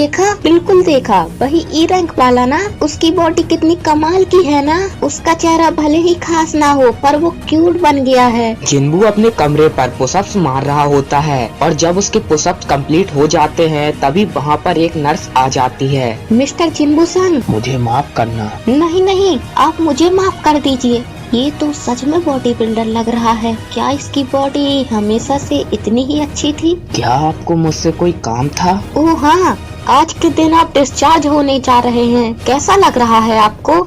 देखा, बिल्कुल देखा। वही ई रैंक वाला ना, उसकी बॉडी कितनी कमाल की है ना। उसका चेहरा भले ही खास ना हो पर वो क्यूट बन गया है। जिन्बू अपने कमरे पर पुशअप्स मार रहा होता है और जब उसके पुशअप्स कंप्लीट हो जाते हैं तभी वहाँ पर एक नर्स आ जाती है। मिस्टर जिन्बू सन, मुझे माफ करना। नहीं नहीं, आप मुझे माफ कर दीजिए। ये तो सच में बॉडी बिल्डर लग रहा है। क्या इसकी बॉडी हमेशा से इतनी ही अच्छी थी? क्या आपको मुझसे कोई काम था? ओह हाँ, आज के दिन आप डिस्चार्ज होने जा रहे हैं। कैसा लग रहा है आपको?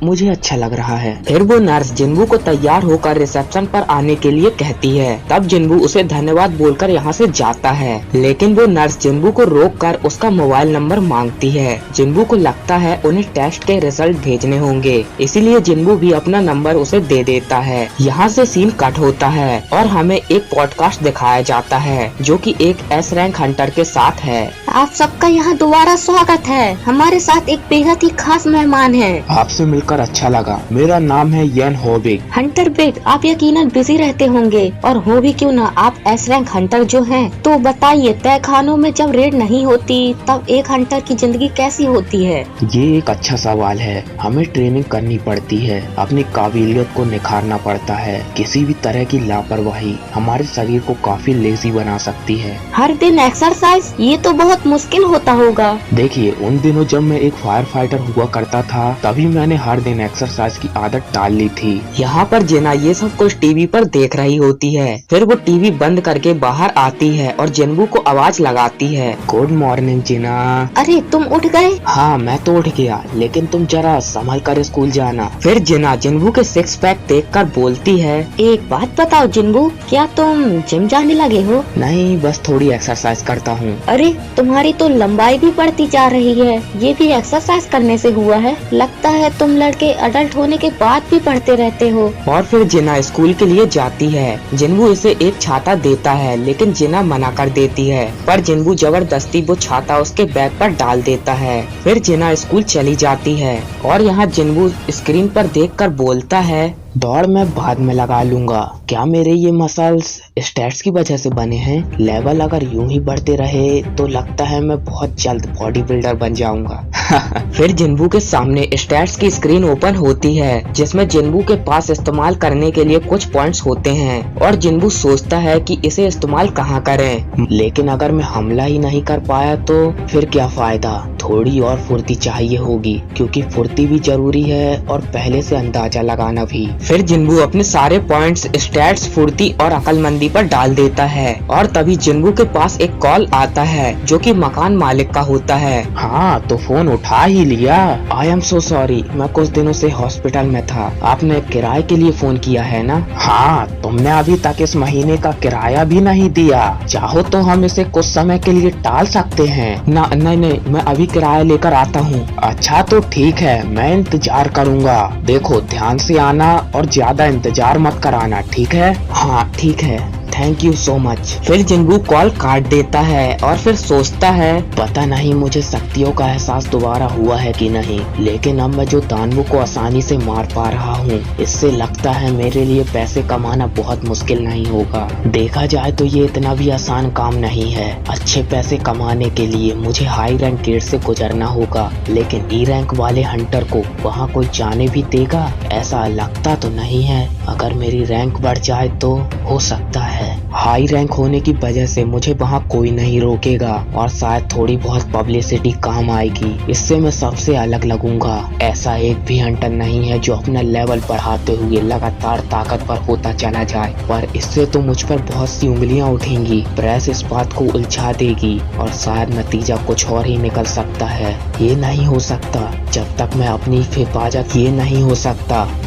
मुझे अच्छा लग रहा है। फिर वो नर्स जिन्बू को तैयार होकर रिसेप्शन पर आने के लिए कहती है। तब जिन्बू उसे धन्यवाद बोलकर यहाँ से जाता है, लेकिन वो नर्स जिन्बू को रोककर उसका मोबाइल नंबर मांगती है। जिन्बू को लगता है उन्हें टेस्ट के रिजल्ट भेजने होंगे, इसीलिए जिन्बू भी अपना नंबर उसे दे देता है। यहाँ से सीन कट होता है और हमें एक पॉडकास्ट दिखाया जाता है जो कि एक एस रैंक हंटर के साथ है। आप सबका यहाँ दोबारा स्वागत है। हमारे साथ एक बेहद ही खास मेहमान है। आपसे मिलकर अच्छा लगा। मेरा नाम है यन होबिग। हंटर बेट, आप यकीनन बिजी रहते होंगे और हो भी क्यों ना, आप एस रैंक हंटर जो हैं। तो बताइए, तय खानों में जब रेड नहीं होती तब एक हंटर की जिंदगी कैसी होती है? ये एक अच्छा सवाल है। हमें ट्रेनिंग करनी पड़ती है, अपनी काबिलियत को निखारना पड़ता है। किसी भी तरह की लापरवाही हमारे शरीर को काफी लेजी बना सकती है। हर दिन एक्सरसाइज, ये तो बहुत मुश्किल होता होगा। देखिए, उन दिनों जब मैं एक फायर फाइटर हुआ करता था तभी मैंने हर दिन एक्सरसाइज की आदत डाल ली थी। यहाँ पर जिना ये सब कुछ टीवी पर देख रही होती है। फिर वो टीवी बंद करके बाहर आती है और जिन्बू को आवाज लगाती है। गुड मॉर्निंग जिना। अरे तुम उठ गए? हाँ, मैं तो उठ गया, लेकिन तुम जरा संभल कर स्कूल जाना। फिर जिना जिन्बू के सिक्स पैक देखकर बोलती है, एक बात बताओ जिन्बू, क्या तुम जिम जाने लगे हो? नहीं, बस थोड़ी एक्सरसाइज करता हूँ। अरे तुम्हारी तो लंबाई भी बढ़ती जा रही है। ये भी एक्सरसाइज करने से हुआ है? लगता है तुम लड़के अडल्ट होने के बाद भी पढ़ते रहते हो। और फिर जिना स्कूल के लिए जाती है। जिन्बू इसे एक छाता देता है लेकिन जिना मना कर देती है, पर जिन्बू जबरदस्ती वो छाता उसके बैग पर डाल देता है। फिर जिना स्कूल चली जाती है और यहाँ जिन्बू स्क्रीन पर देखकर बोलता है, दौड़ मैं बाद में लगा लूंगा। क्या मेरे ये मसल्स स्टैट्स की वजह से बने हैं? लेवल अगर यूं ही बढ़ते रहे तो लगता है मैं बहुत जल्द बॉडी बिल्डर बन जाऊंगा। फिर जिन्बू के सामने स्टैट्स की स्क्रीन ओपन होती है जिसमें जिन्बू के पास इस्तेमाल करने के लिए कुछ पॉइंट्स होते हैं और जिन्बू सोचता है कि इसे इस्तेमाल कहाँ करें। लेकिन अगर मैं हमला ही नहीं कर पाया तो फिर क्या फायदा? थोड़ी और फुर्ती चाहिए होगी, क्योंकि फुर्ती भी जरूरी है और पहले से अंदाजा लगाना भी। फिर जिन्बू अपने सारे पॉइंट्स स्टैट्स, फुर्ती और अक्लमंदी पर डाल देता है और तभी जिन्बू के पास एक कॉल आता है जो कि मकान मालिक का होता है। हाँ, तो फोन उठा ही लिया। आई एम सो सॉरी, मैं कुछ दिनों से हॉस्पिटल में था। आपने किराए के लिए फोन किया है ना? हाँ, तुमने अभी तक इस महीने का किराया भी नहीं दिया। चाहो तो हम इसे कुछ समय के लिए टाल सकते हैं। नहीं, मैं अभी किराया लेकर आता हूँ। अच्छा तो ठीक है, मैं इंतजार करूँगा। देखो, ध्यान से आना और ज्यादा इंतजार मत कराना, ठीक है? हाँ ठीक है, थैंक यू सो मच। फिर जिन्बू कॉल काट देता है और फिर सोचता है, पता नहीं मुझे शक्तियों का एहसास दोबारा हुआ है कि नहीं, लेकिन अब मैं जो दानवों को आसानी से मार पा रहा हूँ, इससे लगता है मेरे लिए पैसे कमाना बहुत मुश्किल नहीं होगा। देखा जाए तो ये इतना भी आसान काम नहीं है। अच्छे पैसे कमाने के लिए मुझे हाई रैंक गेट से गुजरना होगा, लेकिन ई रैंक वाले हंटर को वहाँ कोई जाने भी देगा? ऐसा लगता तो नहीं है। अगर मेरी रैंक बढ़ जाए तो हो सकता है हाई रैंक होने की वजह से मुझे वहाँ कोई नहीं रोकेगा और शायद थोड़ी बहुत पब्लिसिटी काम आएगी। इससे मैं सबसे अलग लगूंगा। ऐसा एक भी हंटर नहीं है जो अपना लेवल बढ़ाते हुए लगातार ताकतवर होता चला जाए, पर इससे तो मुझ पर बहुत सी उंगलियां उठेंगी। प्रेस इस बात को उलझा देगी और शायद नतीजा कुछ और ही निकल सकता है। ये नहीं हो सकता जब तक मैं अपनी हिफाजत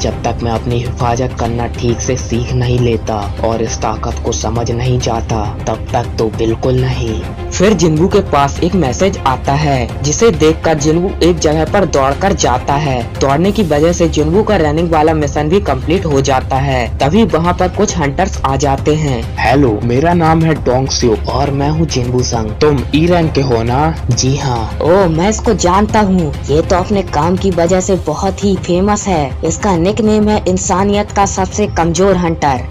जब तक मैं अपनी हिफाजत करना ठीक से सीख नहीं लेता और इस ताकत को समझ नहीं जाता, तब तक तो बिल्कुल नहीं। फिर जिन्बू के पास एक मैसेज आता है जिसे देखकर जिन्बू एक जगह पर दौड़कर जाता है। दौड़ने की वजह से जिन्बू का रनिंग वाला मिशन भी कंप्लीट हो जाता है। तभी वहाँ पर कुछ हंटर्स आ जाते हैं। हेलो, मेरा नाम है डोंग स्यू और मैं हूँ जिन्बू संग। तुम ई रैंक के हो ना? जी हाँ। ओह, मैं इसको जानता हूँ। ये तो अपने काम की वजह से बहुत ही फेमस है। इसका निकनेम है इंसानियत का सबसे कमजोर हंटर।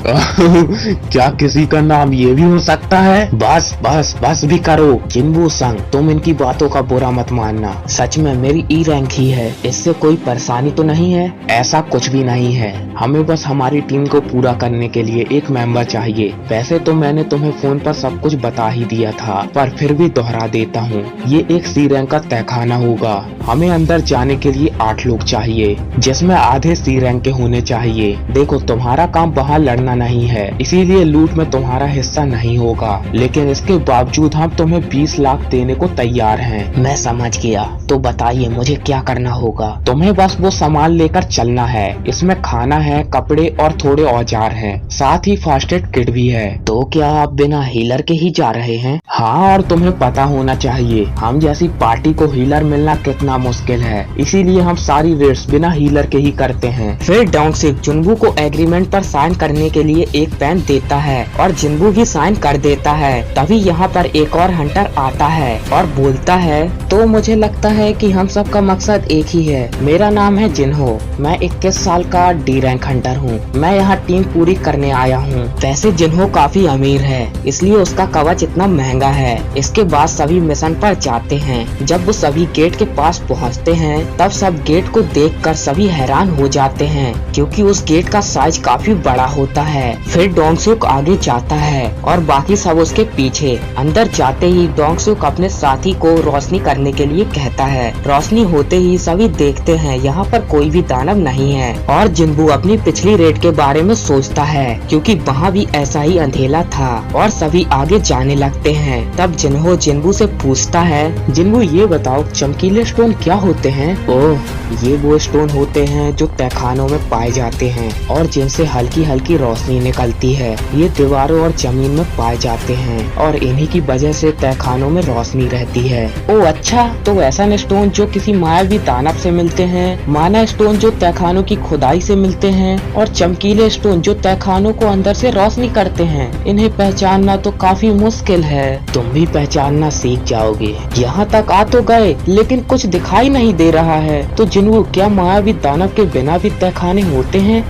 क्या किसी का नाम ये भी हो सकता है? बस भी करो। जिन्बू संग, तुम इनकी बातों का बुरा मत मानना, सच में मेरी ई रैंक ही है, इससे कोई परेशानी तो नहीं है? ऐसा कुछ भी नहीं है, हमें बस हमारी टीम को पूरा करने के लिए एक मेंबर चाहिए। वैसे तो मैंने तुम्हें फोन पर सब कुछ बता ही दिया था, पर फिर भी दोहरा देता हूँ, ये एक सी रैंक का तहखाना होगा। हमें अंदर जाने के लिए 8 लोग चाहिए, जिसमें आधे सी रैंक के होने चाहिए। देखो, तुम्हारा काम वहाँ लड़ना नहीं है, इसीलिए लूट में तुम्हारा हिस्सा नहीं होगा, लेकिन इसके बावजूद हम तुम्हें 20 लाख देने को तैयार हैं। मैं समझ गया, तो बताइए मुझे क्या करना होगा? तुम्हें बस वो सामान लेकर चलना है, इसमें खाना है, कपड़े और थोड़े औजार हैं, साथ ही फर्स्ट एड किट भी है। तो क्या आप बिना हीलर के ही जा रहे हैं? हाँ, और तुम्हें पता होना चाहिए हम जैसी पार्टी को हीलर मिलना कितना मुश्किल है, इसीलिए हम सारी रेड्स बिना हीलर के ही करते हैं। फिर डोंगसुक जिन्बू को एग्रीमेंट पर साइन करने के लिए एक पेन देता है और जिन्बू भी साइन कर देता है। तभी यहाँ पर एक और हंटर आता है और बोलता है, तो मुझे लगता है कि हम सब का मकसद एक ही है। मेरा नाम है जिन्हो, मैं 21 साल का डी रैंक हंटर हूँ। मैं यहाँ टीम पूरी करने आया हूँ। वैसे जिन्हो काफी अमीर है, इसलिए उसका कवच इतना महंगा है। इसके बाद सभी मिशन पर जाते हैं। जब वो सभी गेट के पास पहुँचते हैं, तब सब गेट को देखकर सभी हैरान हो जाते हैं, क्योंकि उस गेट का साइज काफी बड़ा होता है। फिर डोंगसुक आगे जाता है और बाकी सब उसके पीछे। अंदर जाते ही डोंगसुक अपने साथी को रोशनी करने के लिए कहता है। रोशनी होते ही सभी देखते हैं यहाँ पर कोई भी दानव नहीं है और जिन्बू अपनी पिछली रेड के बारे में सोचता है, क्योंकि वहाँ भी ऐसा ही अंधेला था और सभी आगे जाने लगते हैं। तब जिन्हो जिन्बू से पूछता है, जिन्बू ये बताओ चमकीले स्टोन क्या होते हैं? ओह, ये वो स्टोन होते हैं जो तहखानों में पाए जाते हैं और जिनसे हल्की हल्की रोशनी निकलती है। ये दीवारों और जमीन में पाए जाते हैं और इन्हीं की वजह से तहखानों में रोशनी रहती है। ओह अच्छा, तो ऐसा स्टोन जो किसी मायावी दानव से मिलते हैं, माना स्टोन जो तहखानों की खुदाई से मिलते हैं, और चमकीले स्टोन जो तहखानों को अंदर से रोशनी करते हैं, इन्हें पहचानना तो काफी मुश्किल है। तुम भी पहचानना सीख जाओगे। यहाँ तक आ तो गए, लेकिन कुछ दिखाई नहीं दे रहा है। तो जिन्हों क्या मायावी दानव के बिना भी तहखाने होते हैं?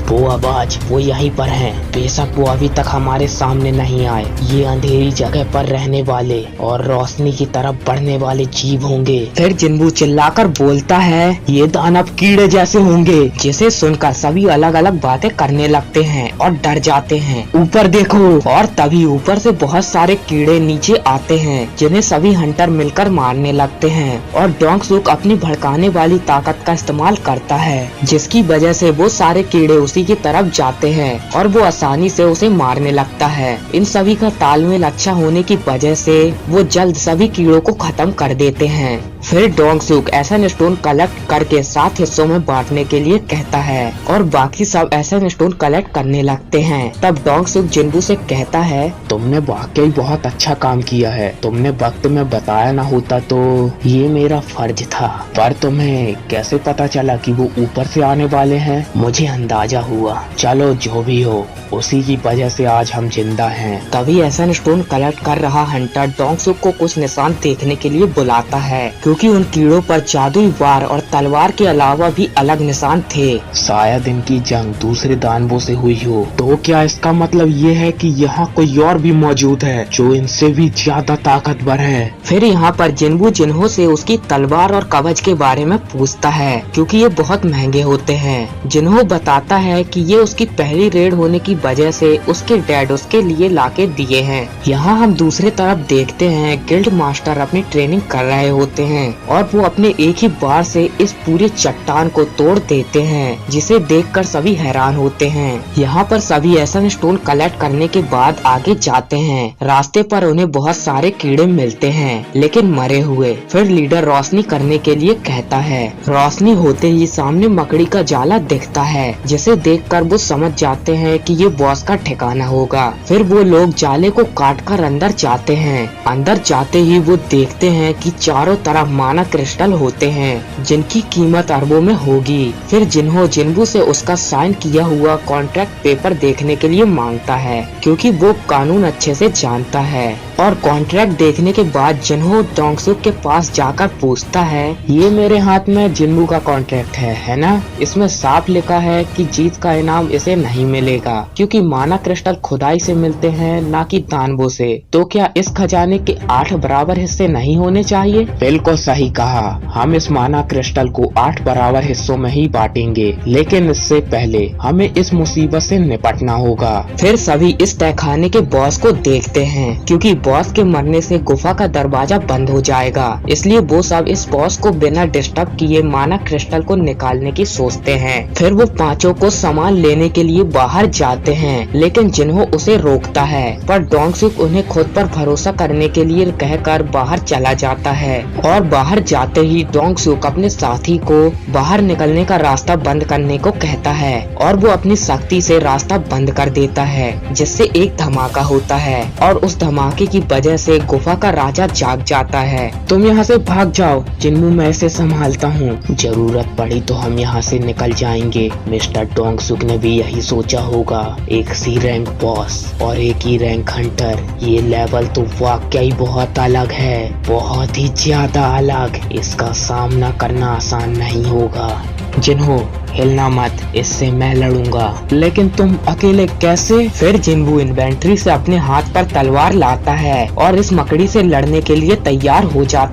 वो आवाज वो यहीं पर हैं। बेशक वो अभी तक हमारे सामने नहीं आए। ये अंधेरी जगह पर रहने वाले और रोशनी की तरफ बढ़ने वाले जीव होंगे। फिर जिन्बू चिल्लाकर बोलता है, ये दानव कीड़े जैसे होंगे। जिसे सुनकर सभी अलग अलग बातें करने लगते हैं और डर जाते हैं। ऊपर देखो। और तभी ऊपर से बहुत सारे कीड़े नीचे आते हैं, जिन्हें सभी हंटर मिलकर मारने लगते हैं। और डोंगसुक अपनी भड़काने वाली ताकत का इस्तेमाल करता है, जिसकी वजह से वो सारे कीड़े उसी की तरफ जाते हैं और वो आसानी से उसे मारने लगता है। इन सभी का तालमेल अच्छा होने की वजह से वो जल्द सभी कीड़ों को खत्म कर देते हैं। फिर डोंगसुक एसन स्टोन कलेक्ट करके 7 हिस्सों में बांटने के लिए कहता है और बाकी सब एसन स्टोन कलेक्ट करने लगते हैं। तब डोंगसुक जिन्बू से कहता है, तुमने वाकई बहुत अच्छा काम किया है। तुमने वक्त में बताया ना होता तो ये मेरा फर्ज था। पर तुम्हें कैसे पता चला कि वो ऊपर से आने वाले हैं? मुझे अंदाजा हुआ। चलो जो भी हो, उसी की वजह से आज हम जिंदा हैं। तभी एसन स्टोन कलेक्ट कर रहा हंटर डोंगसुक को कुछ निशान देखने के लिए बुलाता है, क्योंकि उन कीड़ों पर जादुई वार और तलवार के अलावा भी अलग निशान थे। शायद इनकी जंग दूसरे दानवों से हुई हो। तो क्या इसका मतलब ये है कि यहाँ कोई और भी मौजूद है जो इनसे भी ज्यादा ताकतवर है? फिर यहाँ पर जिन्बू जिन्हो से उसकी तलवार और कवच के बारे में पूछता है, क्योंकि ये बहुत महंगे होते हैं। जिन्हो बताता है कि ये उसकी पहली रेड होने की वजह से उसके डैड उसके लिए लाके दिए हैं। यहाँ हम दूसरे तरफ देखते हैं गिल्ड मास्टर अपनी ट्रेनिंग कर रहे होते हैं और वो अपने एक ही बार से इस पूरे चट्टान को तोड़ देते हैं, जिसे देखकर सभी हैरान होते हैं। यहाँ पर सभी एसन स्टोन कलेक्ट करने के बाद आगे जाते हैं। रास्ते पर उन्हें बहुत सारे कीड़े मिलते हैं, लेकिन मरे हुए। फिर लीडर रोशनी करने के लिए कहता है। रोशनी होते ही सामने मकड़ी का जाला दिखता है, जिसे देखकर वो समझ जाते हैं कि ये बॉस का ठिकाना होगा। फिर वो लोग जाले को काटकर अंदर जाते हैं। अंदर जाते ही वो देखते हैं कि चारों तरफ माना क्रिस्टल होते हैं जिनकी कीमत अरबों में होगी। फिर जिन्हो जिन्बू से उसका साइन किया हुआ कॉन्ट्रैक्ट पेपर देखने के लिए मांगता है क्योंकि वो कानून अच्छे से जानता है। और कॉन्ट्रैक्ट देखने के बाद जिन्हो डोंगसुक के पास जाकर पूछता है, ये मेरे हाथ में जिन्बू का कॉन्ट्रैक्ट है ना? इसमें साफ लिखा है कि जीत का इनाम इसे नहीं मिलेगा क्योंकि माना क्रिस्टल खुदाई से मिलते हैं ना कि तानबो से। तो क्या इस खजाने के 8 बराबर हिस्से नहीं होने चाहिए? बिल्कुल सही कहा, हम इस माना क्रिस्टल को 8 बराबर हिस्सों में ही बांटेंगे, लेकिन इससे पहले हमें इस मुसीबत से निपटना होगा। फिर सभी इस तहखाने के बॉस को देखते हैं क्योंकि बॉस के मरने से गुफा का दरवाजा बंद हो जाएगा, इसलिए वो सब इस बॉस को बिना डिस्टर्ब किए माना क्रिस्टल को निकालने की सोचते हैं। फिर वो पांचों को सामान लेने के लिए बाहर जाते हैं, लेकिन जिन्हो उसे रोकता है, पर डोंगसुक उन्हें खुद पर भरोसा करने के लिए कहकर बाहर चला जाता है। और बाहर जाते ही डोंगसुक अपने साथी को बाहर निकलने का रास्ता बंद करने को कहता है और वो अपनी शक्ति से रास्ता बंद कर देता है, जिससे एक धमाका होता है और उस धमाके की वजह से गुफा का राजा जाग जाता है। तुम यहाँ से भाग जाओ जिन्बू, मैं इसे संभालता हूँ। जरूरत पड़ी तो हम यहाँ से निकल जाएंगे। मिस्टर डोंगसुक ने भी यही सोचा होगा। एक सी रैंक बॉस और एक ही रैंक हंटर, ये लेवल तो वाकई बहुत अलग है, बहुत ही ज्यादा अलग। इसका सामना करना आसान नहीं होगा। जिन्हो हिलना मत, इससे मैं लड़ूंगा। लेकिन तुम अकेले कैसे? फिर जिन्बू इन्वेंट्री से अपने हाथ पर तलवार लाता है और इस मकड़ी से लड़ने के लिए तैयार हो जाता